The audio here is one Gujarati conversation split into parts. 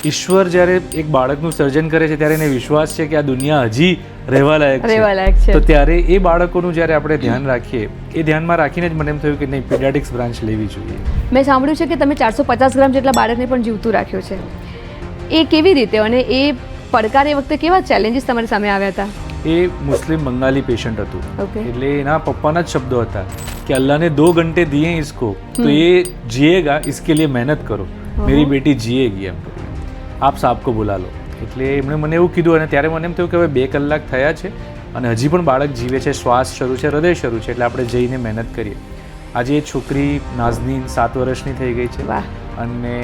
ઈશ્વર જ્યારે એક બાળકનું સર્જન કરે છે ત્યારે એને વિશ્વાસ છે કે આ દુનિયા હજી રહેવા લાયક છે, તો ત્યારે એ બાળકોનું જ્યારે આપણે ધ્યાન રાખીએ, એ ધ્યાનમાં રાખીને જ મને એમ થયું કે નહીં, પીડિયાટ્રિક્સ બ્રાન્ચ લેવી જોઈએ. મેં સાંભળ્યું છે કે તમે 450 ગ્રામ જેટલા બાળકને પણ જીવતું રાખ્યું છે. એ કેવી રીતે, અને એ પડકાર એ વખતે કેવા ચેલેન્જીસ તમારી સામે આવ્યા હતા? એ મુસ્લિમ બંગાળી પેશન્ટ હતું, Okay. એટલે એના પપ્પાના જ શબ્દો હતા કે અલ્લાહ ને 2 ઘંटे दिए इसको तो ये जिएगा, इसके लिए मेहनत करो, मेरी बेटी जिएगी એમ કરીને, આપ સાબકો બોલા લો. એટલે એમણે મને એવું કીધું અને ત્યારે મને એમ થયું કે હવે 2 કલાક થયા છે અને હજી પણ બાળક જીવે છે, શ્વાસ શરૂ છે, હૃદય શરૂ છે, એટલે આપણે જઈને મહેનત કરીએ. આજે એ છોકરી નાઝનીન 7 વર્ષની થઈ ગઈ છે વાહ. અને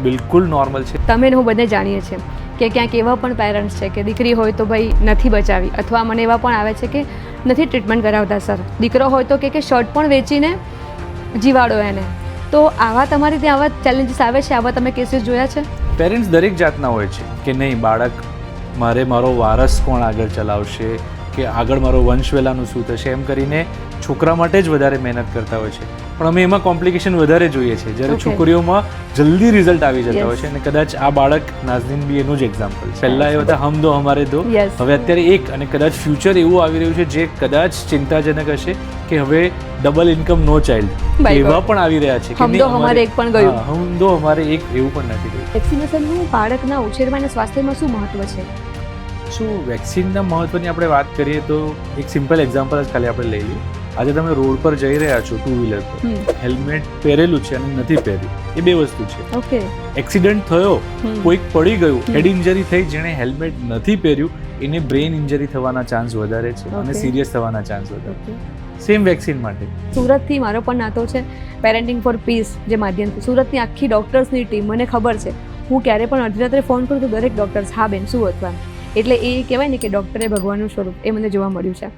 બિલકુલ નોર્મલ છે. તમે ને હું બંને જાણીએ છીએ કે ક્યાંક એવા પણ પેરેન્ટ્સ છે કે દીકરી હોય તો ભાઈ નથી બચાવી, અથવા મને એવા પણ આવે છે કે નથી ટ્રીટમેન્ટ કરાવતા સર, દીકરો હોય તો કે શર્ટ પણ વેચીને જીવાડો એને. તો આવા તમારી ત્યાં આવા ચેલેન્જીસ આવે છે? આવા તમે કેસીસ જોયા છે? પેરેન્ટ્સ દરેક જાતના હોય છે કે નહીં, બાળક મારો વારસ કોણ આગળ ચલાવશે, કે આગળ મારો વંશવેલાનું શું થશે, એમ કરીને છોકરા માટે જ વધારે મહેનત કરતા હોય છે. પણ અમે એમાં કોમ્પ્લિકેશન વધારે જોઈએ છે, જ્યારે Okay. છોકરીઓમાં જલ્દી રિઝલ્ટ આવી જતા Yes. હોય છે. અને કદાચ આ બાળક નાઝનીન બી એનું જ એક્ઝામ્પલ છે. પહેલા એ હતા હમ દો હમારે દો, Yes. હવે અત્યારે એક, અને કદાચ ફ્યુચર એવું આવી રહ્યું છે જે કદાચ ચિંતાજનક હશે કે હવે double income no child, My God. એવા પણ આવી રહ્યા છે કે હમ નહીં, દો હમારે એક પણ ગયું. હા, હમ દો હમારે એક એવું પણ નથી ગયું. વેક્સિનેશનનું બાળકના ઉછેરમાં અને સ્વાસ્થ્યમાં શું મહત્વ છે? શું વેક્સિનના મહત્વની આપણે વાત કરીએ તો એક સિમ્પલ એક્ઝામ્પલ જ ખાલી આપણે લઈ લઈએ. આજે તમે રોડ પર જઈ રહ્યા છો 2 વ્હીલર પર, હેલ્મેટ પહેરેલું છે અને નથી પહેર્યું, એ 2 વસ્તુ છે. ઓકે. એક્સિડન્ટ થયો, કોઈક પડી ગયું, હેડ ઇન્જરી થઈ, જેણે હેલ્મેટ નથી પહેર્યું એને બ્રેઇન ઇન્જરી થવાના ચાન્સ વધારે છે અને Okay. સિરિયસ થવાના ચાન્સ વધારે. સેમ વેક્સિન માટે સુરતથી મારો પણ નાતો છે, પેરેન્ટિંગ ફોર પીસ જે માધ્યમથી. સુરતની આખી ડૉક્ટર્સની ટીમ, મને ખબર છે, હું ક્યારે પણ અડધી રાત્રે ફોન કરું તો દરેક ડૉક્ટર્સ હા બેન શું અથવા, એટલે એ કહેવાય ને કે ડૉક્ટરે ભગવાનનું સ્વરૂપ, એ મને જોવા મળ્યું છે.